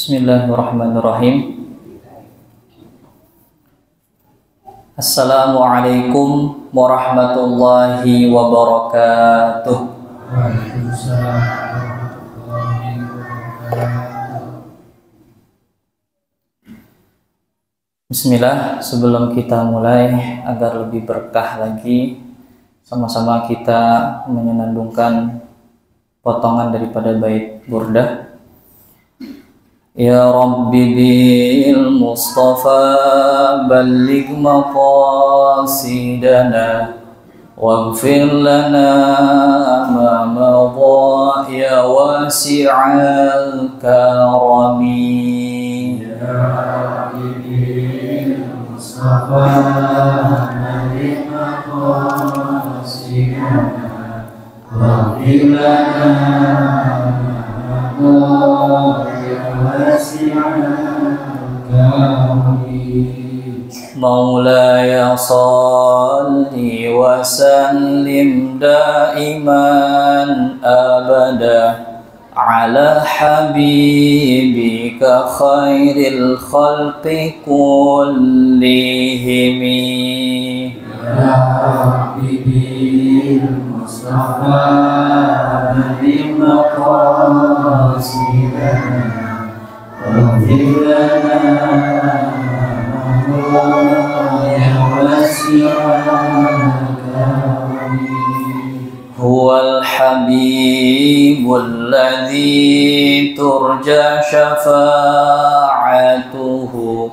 Bismillahirrahmanirrahim. Assalamualaikum warahmatullahi wabarakatuh. Waalaikumsalam warahmatullahi wabarakatuh. Bismillah, sebelum kita mulai agar lebih berkah lagi, sama-sama kita menyenandungkan potongan daripada bait burdah. Ya Rabbi bil Mustafa balligh maqasidana waghfir lana ma madha ya wasi'al karami. Ya Rabbi bil Mustafa balligh maqasidana waghfir lana Maulaya salli wa sallim daiman abada ala habibika khairil khalqi kullihim. Ya Rabbi bil Mustafa balligh maqasidana waghfir lana ya wasi'al karami. Huwal habibul ladzi turja syafa'atuhu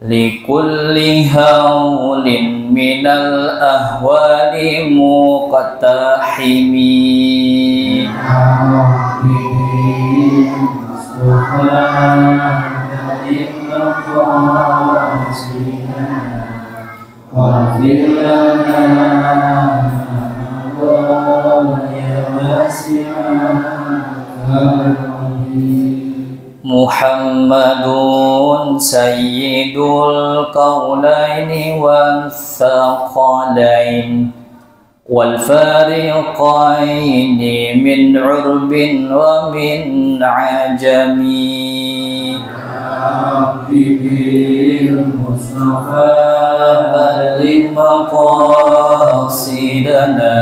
likulli haulin minal ahwali muqtahimi. Muhammadun sayyidul qawlaini wal thaqalain wal fariqaini min urbin wa min ajami. Rabbi bil Mustafa balligh maqasidana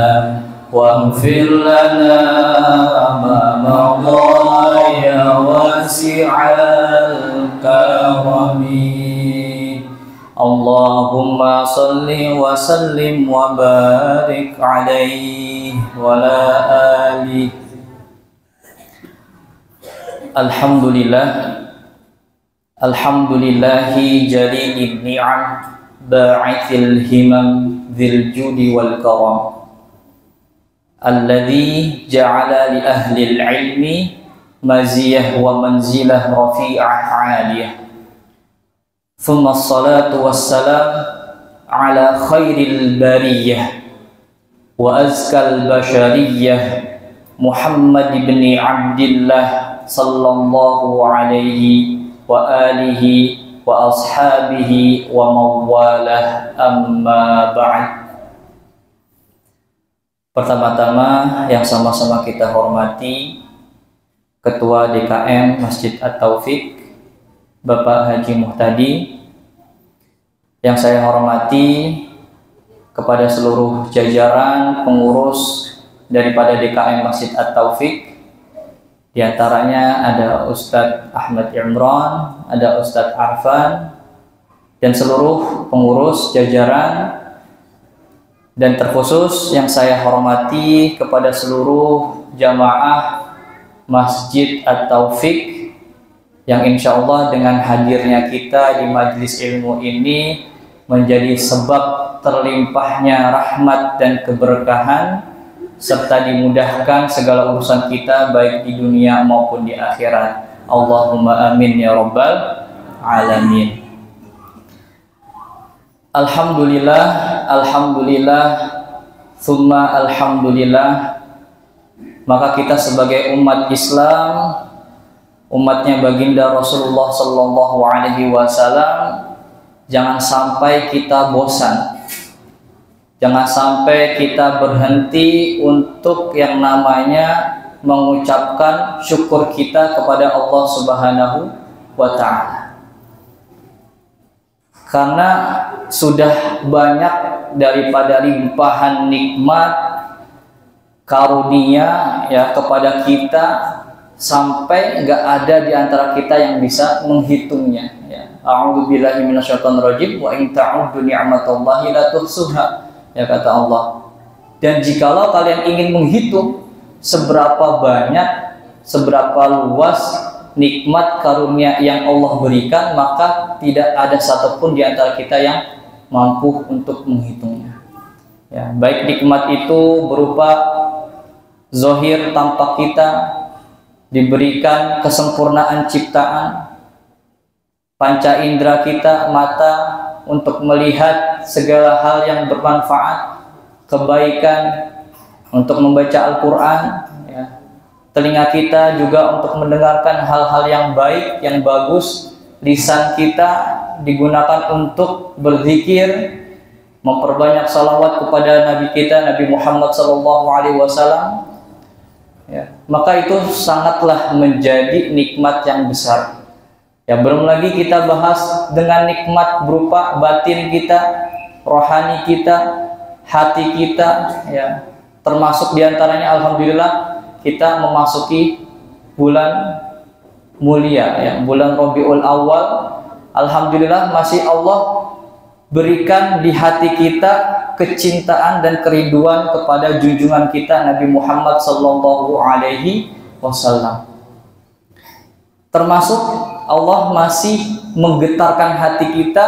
waghfir lana ma madha ya wasi'al karami. Allahumma salli wa sallim wa barik alaihi wa ala alihi. Alhamdulillahi jalilid ni'am ba'ithil himam dzil judi wal karam alladzi ja'ala li ahli al-ilmi maziyah wa manzilah rafi'ah 'aliyah. Thumma as-salatu was-salam ala khairil bariyah wa azkal bashariyah Muhammad ibn Abdillah sallallahu alaihi wa alihi wa ashabihi wa mawalah, amma ba'd. Pertama-tama yang sama-sama kita hormati Ketua DKM Masjid At-Taufik Bapak Haji Muhtadi, yang saya hormati kepada seluruh jajaran pengurus daripada DKM Masjid At-Taufik. Di antaranya ada Ustadz Ahmad Imran, ada Ustadz Arfan, dan seluruh pengurus jajaran, dan terkhusus yang saya hormati kepada seluruh jamaah Masjid At-Taufik yang insya Allah dengan hadirnya kita di majelis ilmu ini menjadi sebab terlimpahnya rahmat dan keberkahan, serta dimudahkan segala urusan kita baik di dunia maupun di akhirat. Allahumma amin ya rabbal alamin. Alhamdulillah, alhamdulillah, summa alhamdulillah. Maka kita sebagai umat Islam, umatnya baginda Rasulullah sallallahu alaihi wasallam, jangan sampai kita bosan. Jangan sampai kita berhenti untuk yang namanya mengucapkan syukur kita kepada Allah Subhanahu wa ta'ala. Karena sudah banyak daripada limpahan nikmat karunia ya kepada kita, sampai nggak ada di antara kita yang bisa menghitungnya ya. A'udzubillahi minasyaitonirrajim, wa in ta'uddu ni'matallahi la tuhsuha, ya kata Allah. Dan jikalau kalian ingin menghitung seberapa banyak, seberapa luas nikmat karunia yang Allah berikan, maka tidak ada satupun di antara kita yang mampu untuk menghitungnya. Ya, baik nikmat itu berupa zahir tampak kita, diberikan kesempurnaan ciptaan, panca indera kita, mata untuk melihat segala hal yang bermanfaat, kebaikan untuk membaca Al-Quran, ya. Telinga kita juga untuk mendengarkan hal-hal yang baik, yang bagus. Lisan kita digunakan untuk berzikir, memperbanyak salawat kepada Nabi kita, Nabi Muhammad SAW. Ya, maka itu sangatlah menjadi nikmat yang besar. Ya, belum lagi kita bahas dengan nikmat berupa batin kita, rohani kita, hati kita, ya. Termasuk diantaranya alhamdulillah kita memasuki bulan mulia ya, bulan Rabiul Awal. Alhamdulillah masih Allah berikan di hati kita kecintaan dan kerinduan kepada junjungan kita Nabi Muhammad sallallahu alaihi wasallam. Termasuk Allah masih menggetarkan hati kita,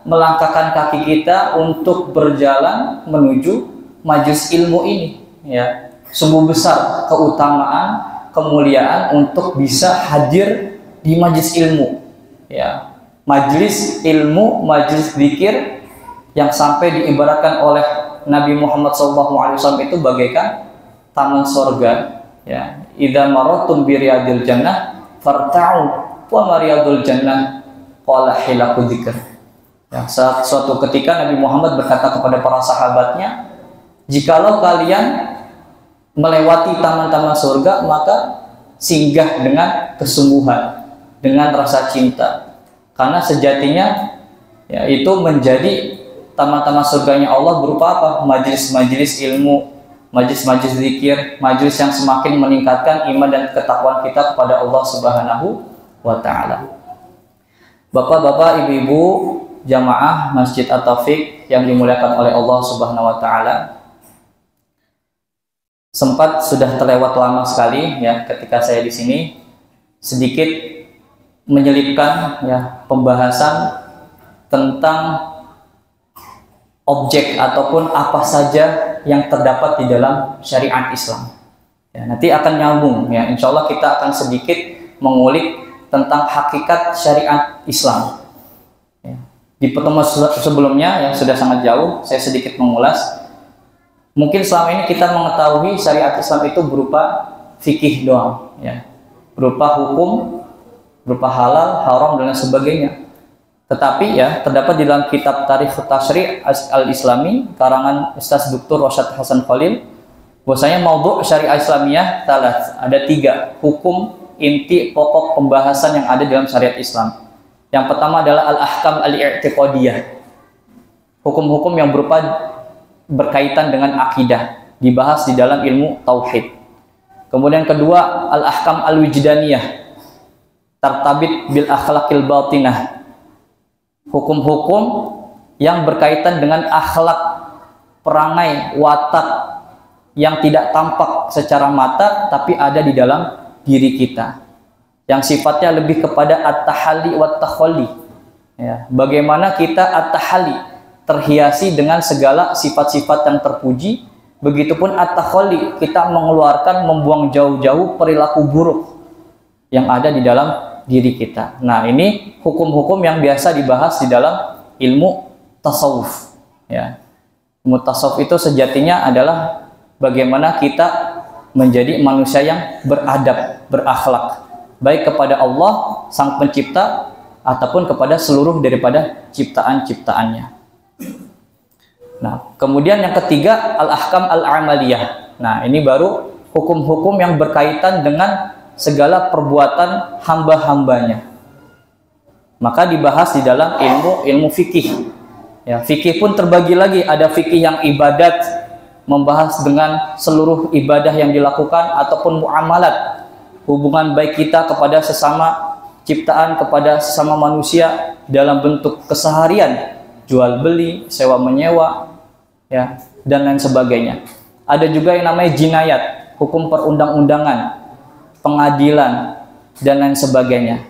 melangkahkan kaki kita untuk berjalan menuju majelis ilmu ini ya. Sungguh besar keutamaan, kemuliaan untuk bisa hadir di majelis ilmu ya. Majelis ilmu, majelis zikir yang sampai diibaratkan oleh Nabi Muhammad SAW itu bagaikan taman sorga ya. Idza maratum bi riyadil jannah farta'u wa mariyadul jannah qala hilaku dzikr ya. Suatu ketika Nabi Muhammad berkata kepada para sahabatnya, jikalau kalian melewati taman-taman surga, maka singgah dengan kesungguhan, dengan rasa cinta, karena sejatinya ya, itu menjadi taman-taman surganya Allah berupa apa? Majelis-majelis ilmu, majelis-majelis zikir, majelis yang semakin meningkatkan iman dan ketakwaan kita kepada Allah Subhanahu wa Ta'ala. Bapak-bapak, ibu-ibu, jamaah Masjid At-Taufik yang dimuliakan oleh Allah Subhanahu wa Ta'ala, sempat sudah terlewat lama sekali ya ketika saya di sini sedikit menyelipkan ya pembahasan tentang objek ataupun apa saja yang terdapat di dalam syariat Islam. Ya, nanti akan nyambung ya, insya Allah kita akan sedikit mengulik tentang hakikat syariat Islam. Ya. Di pertemuan sebelumnya yang sudah sangat jauh, saya sedikit mengulas. Mungkin selama ini kita mengetahui syariat Islam itu berupa fikih doang, ya, berupa hukum, berupa halal, haram dan sebagainya. Tetapi ya terdapat di dalam kitab Tarikh Tashri' Al-Islami karangan Ustaz Dr. Rasyad Hasan Khalil, bahwasanya maudhu' syariah Islamiyah ada 3 hukum inti pokok pembahasan yang ada dalam syariat Islam. Yang pertama adalah al-ahkam al-i'tiqadiyah, hukum-hukum yang berupa berkaitan dengan akidah, dibahas di dalam ilmu tauhid. Kemudian kedua, al-ahkam al-wijdaniyah, tartabit bil akhlaqil batinah, hukum-hukum yang berkaitan dengan akhlak, perangai, watak yang tidak tampak secara mata tapi ada di dalam diri kita, yang sifatnya lebih kepada at-tahalli wa at-takhalli ya, bagaimana kita at-tahalli, terhiasi dengan segala sifat-sifat yang terpuji. Begitupun at-takhalli, kita mengeluarkan, membuang jauh-jauh perilaku buruk yang ada di dalam diri kita. Nah, ini hukum-hukum yang biasa dibahas di dalam ilmu tasawuf ya. Ilmu tasawuf itu sejatinya adalah bagaimana kita menjadi manusia yang beradab, berakhlak, baik kepada Allah Sang Pencipta ataupun kepada seluruh daripada ciptaan-ciptaannya. Nah, kemudian yang ketiga, al-ahkam al-amaliyah. Nah, ini baru hukum-hukum yang berkaitan dengan segala perbuatan hamba-hambanya. maka dibahas di dalam ilmu fikih. Ya, fikih pun terbagi lagi, ada fikih yang ibadat, membahas dengan seluruh ibadah yang dilakukan, ataupun muamalat, hubungan baik kita kepada sesama ciptaan, kepada sesama manusia dalam bentuk keseharian, jual beli, sewa menyewa, ya, dan lain sebagainya. Ada juga yang namanya jinayat, hukum perundang-undangan, pengadilan, dan lain sebagainya.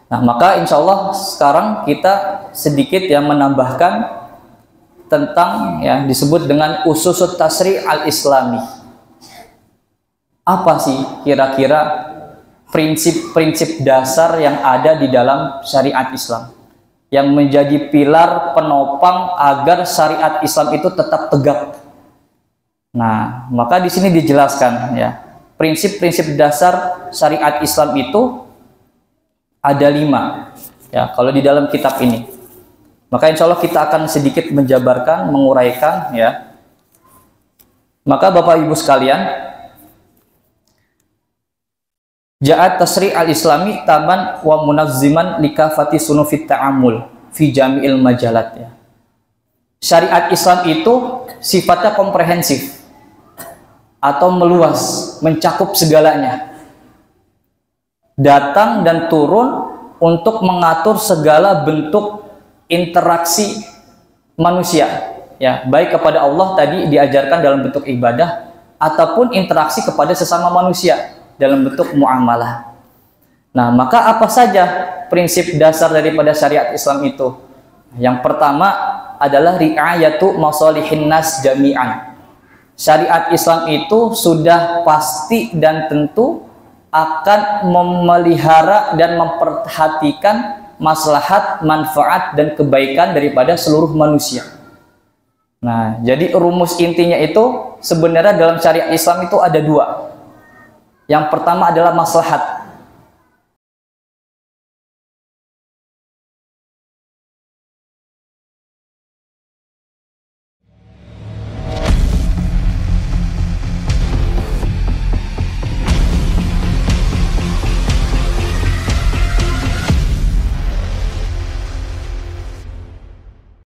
Nah, maka insya Allah sekarang kita sedikit yang menambahkan tentang yang disebut dengan ususut tasri al-islami. Apa sih kira-kira prinsip-prinsip dasar yang ada di dalam syariat Islam yang menjadi pilar penopang agar syariat Islam itu tetap tegak? Nah, maka di sini dijelaskan ya, prinsip-prinsip dasar syariat Islam itu ada 5 ya kalau di dalam kitab ini. Maka insya Allah kita akan sedikit menjabarkan, menguraikan ya. Maka Bapak Ibu sekalian, Ja'at tasri al-islami taban wa munazziman likafati sunufit ta'amul fi jami'il majalat ya. Syariat Islam itu sifatnya komprehensif atau meluas, mencakup segalanya. Datang dan turun untuk mengatur segala bentuk interaksi manusia ya, baik kepada Allah tadi diajarkan dalam bentuk ibadah ataupun interaksi kepada sesama manusia dalam bentuk muamalah. Nah, maka apa saja prinsip dasar daripada syariat Islam itu? Yang pertama adalah ri'ayatu masalihin nas jami'an. Syariat Islam itu sudah pasti dan tentu akan memelihara dan memperhatikan maslahat, manfaat, dan kebaikan daripada seluruh manusia. Nah, jadi rumus intinya itu sebenarnya dalam syariat Islam itu ada 2. Yang pertama adalah maslahat.